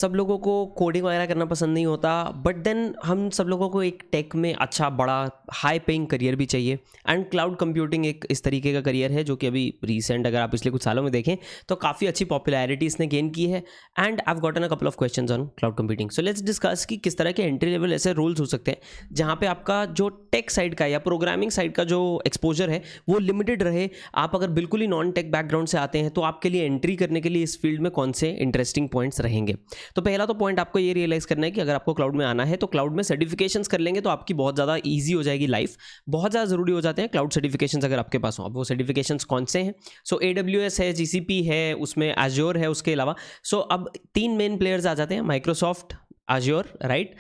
सब लोगों को कोडिंग वगैरह करना पसंद नहीं होता, बट देन हम सब लोगों को एक टेक में अच्छा बड़ा हाई पेइंग करियर भी चाहिए। एंड क्लाउड कंप्यूटिंग एक इस तरीके का करियर है जो कि अभी रीसेंट अगर आप पिछले कुछ सालों में देखें तो काफ़ी अच्छी पॉपुलैरिटी इसने गेन की है। And I have gotten a couple of questions on cloud computing, so let's discuss कि किस तरह के एंट्री लेवल ऐसे रोल्स हो सकते हैं जहाँ पे आपका जो टेक साइड का या प्रोग्रामिंग साइड का जो एक्सपोजर है वो लिमिटेड रहे। आप अगर बिल्कुल ही नॉन टेक बैकग्राउंड से आते हैं तो आपके लिए एंट्री करने के लिए इस फील्ड में कौन से इंटरेस्टिंग पॉइंट्स रहेंगे। तो पहला तो पॉइंट आपको ये रियलाइज करना है कि अगर आपको क्लाउड में आना है तो क्लाउड में सर्टिफिकेशंस कर लेंगे तो आपकी बहुत ज़्यादा ईजी हो जाएगी लाइफ। बहुत ज़्यादा ज़रूरी हो जाते हैं क्लाउड सर्टिफिकेशंस अगर आपके पास हो। अब वो सर्टिफिकेशंस कौन से हैं? सो AWS है, GCP है, उसमें एज्योर है, उसके अलावा सो अब 3 मेन प्लेयर्स आ जाते हैं, माइक्रोसॉफ्ट, एज्योर, राइट,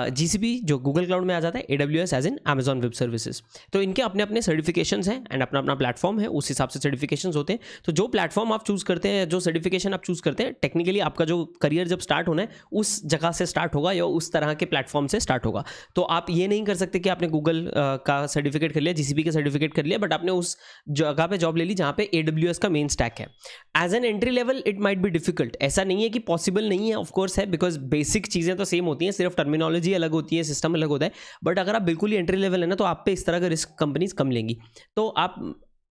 GCP जो गूगल क्लाउड में आ जाता है, AWS as in Amazon web services. तो इनके अपने अपने सर्टिफिकेशंस हैं एंड अपना अपना प्लेटफॉर्म है, उस हिसाब से सर्टिफिकेशंस होते हैं। तो जो प्लेटफॉर्म आप चूज़ करते हैं, जो सर्टिफिकेशन आप चूज़ करते हैं, टेक्निकली आपका जो करियर जब स्टार्ट होना है उस जगह से स्टार्ट होगा या उस तरह के प्लेटफॉर्म से स्टार्ट होगा। तो आप ये नहीं कर सकते कि आपने गूगल का सर्टिफिकेट कर लिया, GCP का सर्टिफिकेट कर लिया, बट आपने उस जगह पे जॉब ले ली जहाँ पे AWS का मेन स्टैक है। As an entry level it might be difficult, ऐसा नहीं है कि पॉसिबल नहीं है, ऑफकोर्स है, बिकॉज बेसिक चीज़ें तो सेम होती हैं, सिर्फ टर्मिनोलॉजी अलग होती है, सिस्टम अलग होता है। बट अगर आप बिल्कुल ही एंट्री लेवल है ना तो आप पे इस तरह का रिस्क कंपनीज कम लेंगी। तो आप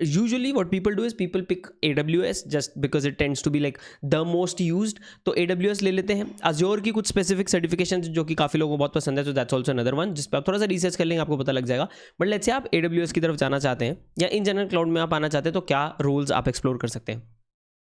usually what people do is people pick AWS just because it tends to be like the most used, तो AWS ले लेते हैं। अज्योर की कुछ स्पेसिफिक सर्टिफिकेशन जो कि काफ़ी लोगों को बहुत पसंद है, तो दैट्स ऑल्सो अनदर वन जिस पर आप थोड़ा सा रिसर्च कर लेंगे आपको पता लग जाएगा। बट लेट्स से आप AWS की तरफ जाना चाहते हैं या इन जनरल क्लाउड में आप आना चाहते हैं तो क्या रोल्स आप एक्सप्लोर कर सकते हैं।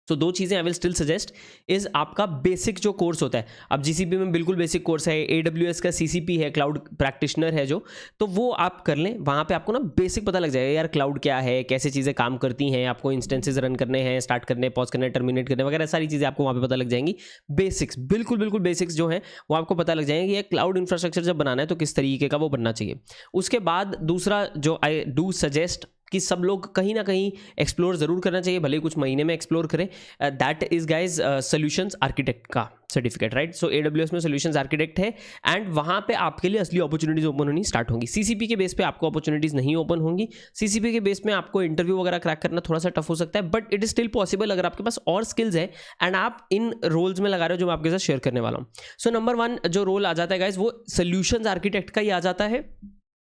तो 2 चीज़ें I will still suggest is आपका बेसिक जो कोर्स होता है। अब GCP में बिल्कुल बेसिक कोर्स है, AWS का CCP है, क्लाउड प्रैक्टिशनर है जो, तो वो आप कर लें। वहाँ पे आपको ना बेसिक पता लग जाएगा यार क्लाउड क्या है, कैसे चीज़ें काम करती हैं, आपको इंस्टेंसेस रन करने हैं, स्टार्ट करने, पॉज करने, टर्मिनेट करने वगैरह सारी चीज़ें आपको वहाँ पे पता लग जाएंगी। बेसिक्स बिल्कुल बिल्कुल बेसिक्स जो हैं वो आपको पता लग जाएंगे कि क्लाउड इंफ्रास्ट्रक्चर जब बनाना है तो किस तरीके का वो बनना चाहिए। उसके बाद दूसरा जो आई डू सजेस्ट कि सब लोग कहीं ना कहीं एक्सप्लोर ज़रूर करना चाहिए, भले ही कुछ महीने में एक्सप्लोर करें, that is guys solutions architect का सर्टिफिकेट, राइट। सो AWS में सॉल्यूशंस आर्किटेक्ट है एंड वहाँ पे आपके लिए असली अपॉर्चुनिटीज़ ओपन होनी स्टार्ट होंगी। CCP के बेस पे आपको अपॉर्चुनिटीज़ नहीं ओपन होंगी। CCP के बेस में आपको इंटरव्यू वगैरह क्रैक करना थोड़ा सा टफ हो सकता है, but it is still possible अगर आपके पास और स्किल्स है एंड आप इन रोल्स में लगा रहे हो जो मैं आपके साथ शेयर करने वाला हूँ। सो नंबर 1 जो रोल आ जाता है गाइज वो सॉल्यूशंस आर्किटेक्ट का ही आ जाता है।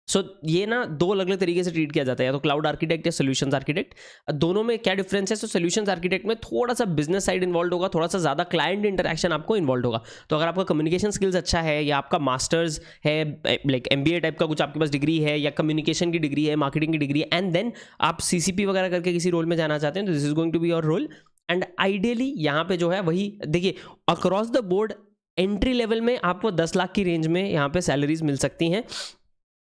सो ये ना 2 अलग अलग तरीके से ट्रीट किया जाता है, या तो क्लाउड आर्किटेक्ट या सॉल्यूशंस आर्किटेक्ट। दोनों में क्या डिफरेंस है? सो सॉल्यूशंस आर्किटेक्ट में थोड़ा सा बिजनेस साइड इन्वॉल्व होगा, थोड़ा सा ज़्यादा क्लाइंट इंटरेक्शन आपको इन्वॉल्व होगा। तो अगर आपका कम्युनिकेशन स्किल्स अच्छा है या आपका मास्टर्स है, लाइक MBA टाइप का कुछ आपके पास डिग्री है या कम्युनिकेशन की डिग्री है, मार्केटिंग की डिग्री है, एंड देन आप CCP वगैरह करके किसी रोल में जाना चाहते हैं, तो this is going to be your role. And ideally यहाँ पे जो है वही देखिए, across the board entry level में आपको 10 लाख की रेंज में यहाँ पे सैलरीज मिल सकती हैं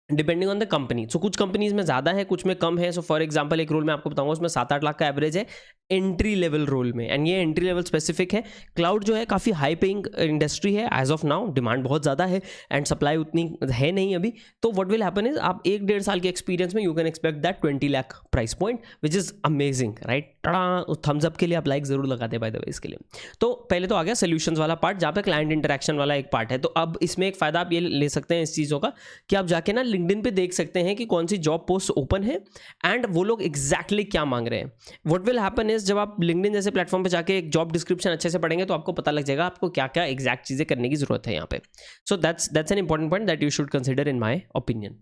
डिपेंडिंग ऑन द कंपनी। सो कुछ कंपनीज में ज़्यादा है, कुछ में कम है। सो फॉर एग्जांपल एक रोल मैं आपको बताऊंगा उसमें 7-8 लाख का एवरेज है एंट्री लेवल रोल में, एंड ये एंट्री लेवल स्पेसिफिक है। क्लाउड जो है काफ़ी हाई पेइंग इंडस्ट्री है एज ऑफ नाउ, डिमांड बहुत ज़्यादा है एंड सप्लाई उतनी है नहीं अभी। तो व्हाट विल हैपन इज आप 1-1.5 साल के एक्सपीरियंस में you can expect that 20 lakh price point, which is amazing, right. टड़ा थम्स अप के लिए आप लाइक ज़रूर लगाते हैं बाय द वे इसके लिए। तो पहले तो आ गया सोल्यूशंस वाला पार्ट जहाँ पे क्लाइंट इंटरेक्शन वाला एक पार्ट है। तो अब इसमें एक फ़ायदा आप ये ले सकते हैं इस चीज़ों का कि आप जाके ना लिंक्डइन पे देख सकते हैं कि कौन सी जॉब पोस्ट ओपन है एंड वो लोग एग्जैक्टली क्या मांग रहे हैं। व्हाट विल हैपन इज जब आप लिंक्डइन जैसे प्लेटफॉर्म पे जाके एक जॉब डिस्क्रिप्शन अच्छे से पढ़ेंगे तो आपको पता लग जाएगा आपको क्या क्या एग्जैक्ट चीज़ें करने की जरूरत है यहाँ पे। So that's an important point that you should consider in my opinion.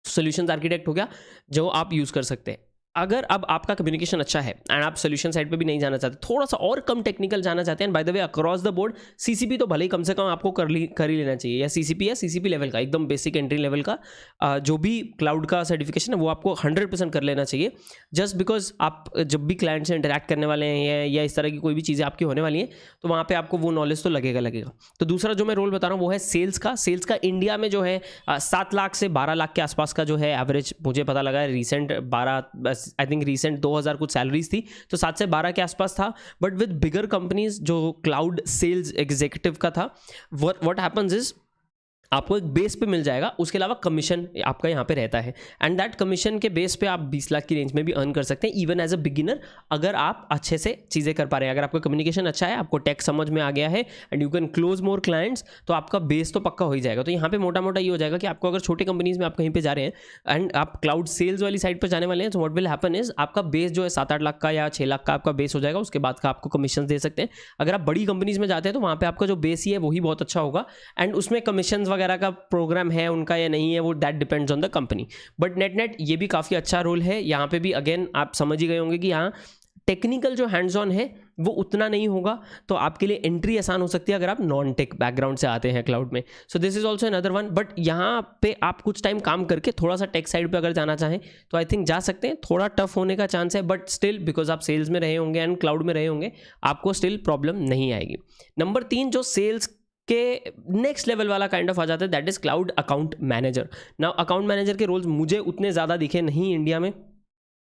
Solutions architect हो गया जो आप यूज़ कर सकते हैं। अगर अब आपका कम्युनिकेशन अच्छा है एंड आप सोल्यूशन साइड पे भी नहीं जाना चाहते, थोड़ा सा और कम टेक्निकल जाना चाहते हैं, by the way across the board CCP तो भले ही कम से कम आपको कर ही लेना चाहिए, या CCP लेवल का एकदम बेसिक एंट्री लेवल का जो भी क्लाउड का सर्टिफिकेशन है वो आपको 100% कर लेना चाहिए। जस्ट बिकॉज आप जब भी क्लाइंट से इंटरेक्ट करने वाले हैं या इस तरह की कोई भी चीज़ें आपकी होने वाली हैं तो वहाँ पर आपको वो नॉलेज तो लगेगा। तो दूसरा जो मैं रोल बता रहा हूँ वो है सेल्स का। सेल्स का इंडिया में जो है 7 लाख से 12 लाख के आसपास का जो है एवरेज मुझे पता लगा है। रिसेंट 12 आई थिंक रिसेंट 2000 कुछ सैलरीज थी, तो 7 से 12 के आसपास था। बट विद बिगर कंपनीज जो क्लाउड सेल्स एग्जीक्यूटिव का था, व्हाट हैपेंस इज आपको एक बेस पे मिल जाएगा, उसके अलावा कमीशन आपका यहाँ पे रहता है, एंड दैट कमीशन के बेस पे आप 20 लाख की रेंज में भी अर्न कर सकते हैं इवन एज अ बिगिनर, अगर आप अच्छे से चीज़ें कर पा रहे हैं, अगर आपका कम्युनिकेशन अच्छा है, आपको टेक समझ में आ गया है and you can close more clients, तो आपका बेस तो पक्का हो ही जाएगा। तो यहाँ पे मोटा मोटा ये हो जाएगा कि आपको अगर छोटे कंपनीज में आप कहीं पर जा रहे हैं एंड आप क्लाउड सेल्स वाली साइड पर जाने वाले हैं, तो व्हाट विल हैपन इज आपका बेस जो है 7-8 लाख का या 6 लाख का आपका बेस हो जाएगा, उसके बाद का आपको कमीशन दे सकते हैं। अगर आप बड़ी कंपनीज में जाते हैं तो वहाँ पे आपका जो बेस ही है वही बहुत अच्छा होगा, एंड उसमें कमीशन वगैरह का प्रोग्राम है उनका या नहीं है, वो that depends on the company. But net ये भी काफ़ी अच्छा रोल है यहाँ पे भी। अगेन आप समझ ही गए होंगे कि यहाँ टेक्निकल जो हैंड्स ऑन है वो उतना नहीं होगा, तो आपके लिए एंट्री आसान हो सकती है अगर आप नॉन टेक बैकग्राउंड से आते हैं क्लाउड में। So this is also another one. But यहाँ पे आप कुछ टाइम काम करके थोड़ा सा टेक साइड पे अगर जाना चाहें तो आई थिंक जा सकते हैं। थोड़ा टफ होने का चांस है, बट स्टिल बिकॉज आप सेल्स में रहे होंगे एंड क्लाउड में रहे होंगे, आपको स्टिल प्रॉब्लम नहीं आएगी। नंबर 3 जो सेल्स के नेक्स्ट लेवल वाला काइंड ऑफ आ जाता है, that is cloud account manager. Now account manager के रोल्स मुझे उतने ज़्यादा दिखे नहीं इंडिया में,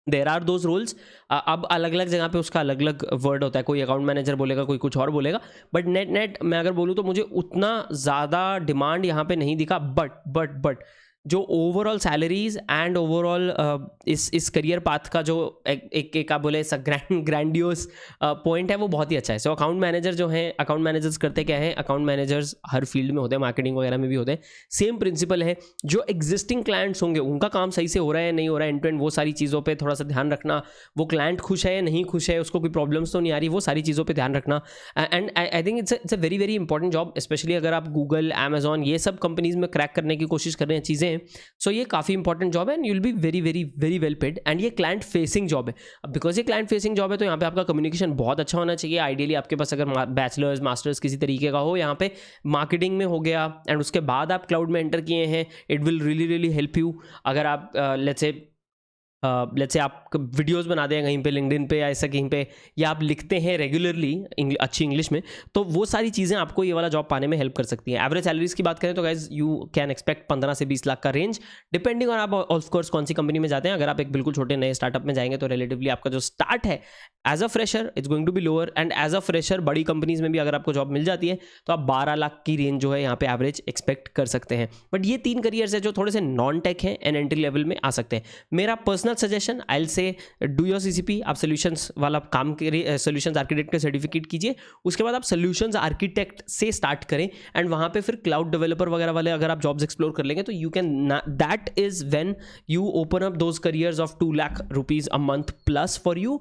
देर आर दोज रोल्स। अब अलग अलग जगह पे उसका अलग अलग वर्ड होता है, कोई अकाउंट मैनेजर बोलेगा, कोई कुछ और बोलेगा, बट नेट मैं अगर बोलूँ तो मुझे उतना ज़्यादा डिमांड यहाँ पे नहीं दिखा। बट जो ओवरऑल सैलरीज एंड ओवरऑल इस करियर पाथ का जो एक आप बोले ग्रैंडियोस पॉइंट है वो बहुत ही अच्छा है। सो अकाउंट मैनेजर जो है, अकाउंट मैनेजर्स करते क्या है, अकाउंट मैनेजर्स हर फील्ड में होते हैं, मार्केटिंग वगैरह में भी होते हैं। सेम प्रिंसिपल है, जो एग्जिस्टिंग क्लाइंट्स होंगे उनका काम सही से हो रहा है नहीं हो रहा है, एंड टू एंड वो सारी चीज़ों पर थोड़ा सा ध्यान रखना, वो क्लाइंट खुश है या नहीं खुश है, उसको कोई प्रॉब्लम्स तो नहीं आ रही, वो सारी चीज़ों पर ध्यान रखना। And I think it's a very very important job, specially अगर आप गूगल, अमेजॉन ये सब कंपनीज में क्रैक करने की कोशिश कर रहे हैं चीज़ें। सो ये काफ़ी इंपॉर्टेंट जॉब है and you will be very very very well paid, and ये क्लाइंट फेसिंग जॉब है। अब बिकॉज ये क्लाइंट फेसिंग जॉब है तो यहाँ पे आपका कम्युनिकेशन बहुत अच्छा होना चाहिए। आइडियली आपके पास अगर बैचलर्स मास्टर्स किसी तरीके का हो, यहाँ पे मार्केटिंग में हो गया एंड उसके बाद आप क्लाउड में एंटर किए हैं, it will really really help you. अगर आप लेट्स से आप वीडियोस बना दें कहीं पे लिंक्डइन पे या ऐसा कहीं पे, या आप लिखते हैं रेगुलरली अच्छी इंग्लिश में, तो वो सारी चीज़ें आपको ये वाला जॉब पाने में हेल्प कर सकती हैं। एवरेज सैलरीज की बात करें तो गाइज यू कैन एक्सपेक्ट 15 से 20 लाख का रेंज, डिपेंडिंग ऑन आप ऑफ कोर्स कौन सी कंपनी में जाते हैं। अगर आप एक बिल्कुल छोटे नए स्टार्टअप में जाएंगे तो रिलेटिवली आपका जो स्टार्ट है as a fresher it's going to be lower, and as a fresher बड़ी कंपनीज में भी अगर आपको जॉब मिल जाती है तो आप 12 लाख की रेंज जो है यहाँ पे एवरेज एक्सपेक्ट कर सकते हैं। बट ये 3 करियर्स है जो थोड़े से नॉन टेक हैं एंड एंट्री लेवल में आ सकते हैं। मेरा personal suggestion I will say do your CCP, आप सोल्यूशंस वाला काम करिए, सोल्यूशंस आर्किटेक्ट का सर्टिफिकेट कीजिए, उसके बाद आप सोल्यूशंस आर्किटेक्ट से स्टार्ट करें एंड वहाँ पे फिर क्लाउड डेवलपर वगैरह वाले अगर आप जॉब्स एक्सप्लोर कर लेंगे तो you can, that is when you open up those careers of 2 lakh rupees a month plus for you.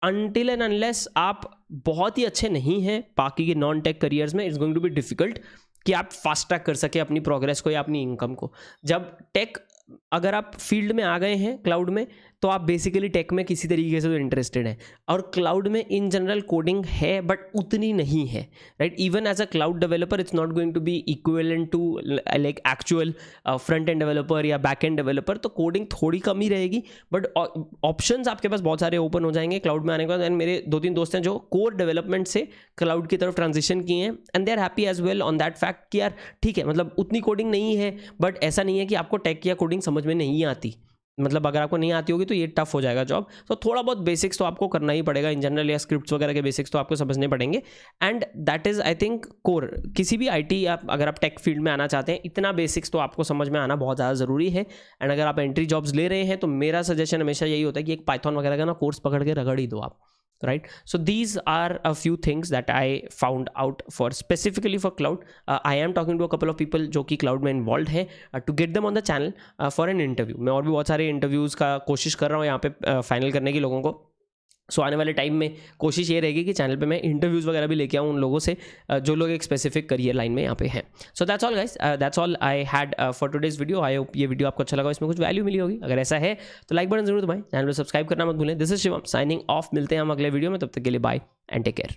Until and unless आप बहुत ही अच्छे नहीं हैं बाकी के नॉन टेक करियर्स में, it's going to be difficult कि आप फास्ट ट्रैक कर सके अपनी प्रोग्रेस को या अपनी इनकम को। जब टेक अगर आप फील्ड में आ गए हैं क्लाउड में, तो आप बेसिकली टेक में किसी तरीके से तो इंटरेस्टेड हैं, और क्लाउड में इन जनरल कोडिंग है बट उतनी नहीं है, right. Even as a cloud developer it's not going to be equivalent to like actual front end developer या बैक एंड डेवलपर, तो कोडिंग थोड़ी कम ही रहेगी, बट ऑप्शंस आपके पास बहुत सारे ओपन हो जाएंगे क्लाउड में आने के बाद। एंड मेरे 2-3 दोस्त हैं जो कोर डेवलपमेंट से क्लाउड की तरफ ट्रांजिशन किए हैं and they are happy as well on that fact कि यार ठीक है, मतलब उतनी कोडिंग नहीं है, बट ऐसा नहीं है कि आपको टेक या कोडिंग समझ में नहीं आती। मतलब अगर आपको नहीं आती होगी तो ये टफ हो जाएगा जॉब, तो थोड़ा बहुत बेसिक्स तो आपको करना ही पड़ेगा इन जनरल, या स्क्रिप्ट्स वगैरह के बेसिक्स तो आपको समझने पड़ेंगे, and that is I think core. किसी भी आईटी अगर आप टेक फील्ड में आना चाहते हैं, इतना बेसिक्स तो आपको समझ में आना बहुत ज़्यादा ज़रूरी है। एंड अगर आप एंट्री जॉब्स ले रहे हैं तो मेरा सजेशन हमेशा यही होता है कि एक पाइथन वगैरह का ना कोर्स पकड़ के रगड़ ही दो आप, right? So these are a few things that I found out for specifically for cloud. I am talking to a couple of people जो कि cloud में involved है, to get them on the channel for an interview. मैं और भी बहुत सारे interviews का कोशिश कर रहा हूँ यहाँ पे फाइनल करने की लोगों को। सो आने वाले टाइम में कोशिश ये रहेगी कि चैनल पे मैं इंटरव्यूज़ वगैरह भी लेके आऊँ उन लोगों से जो लोग एक स्पेसिफिक करियर लाइन में यहाँ पे हैं। So that's all guys, that's all I had for today's video. I hope ये वीडियो आपको अच्छा लगा, इसमें कुछ वैल्यू मिली होगी। अगर ऐसा है तो लाइक बटन जरूर दबाएं, चैनल को सब्सक्राइब करना मत भूलें। This is Shivam signing off, मिलते हैं हम अगले वीडियो में, तब तक के लिए बाय एंड टेक केयर।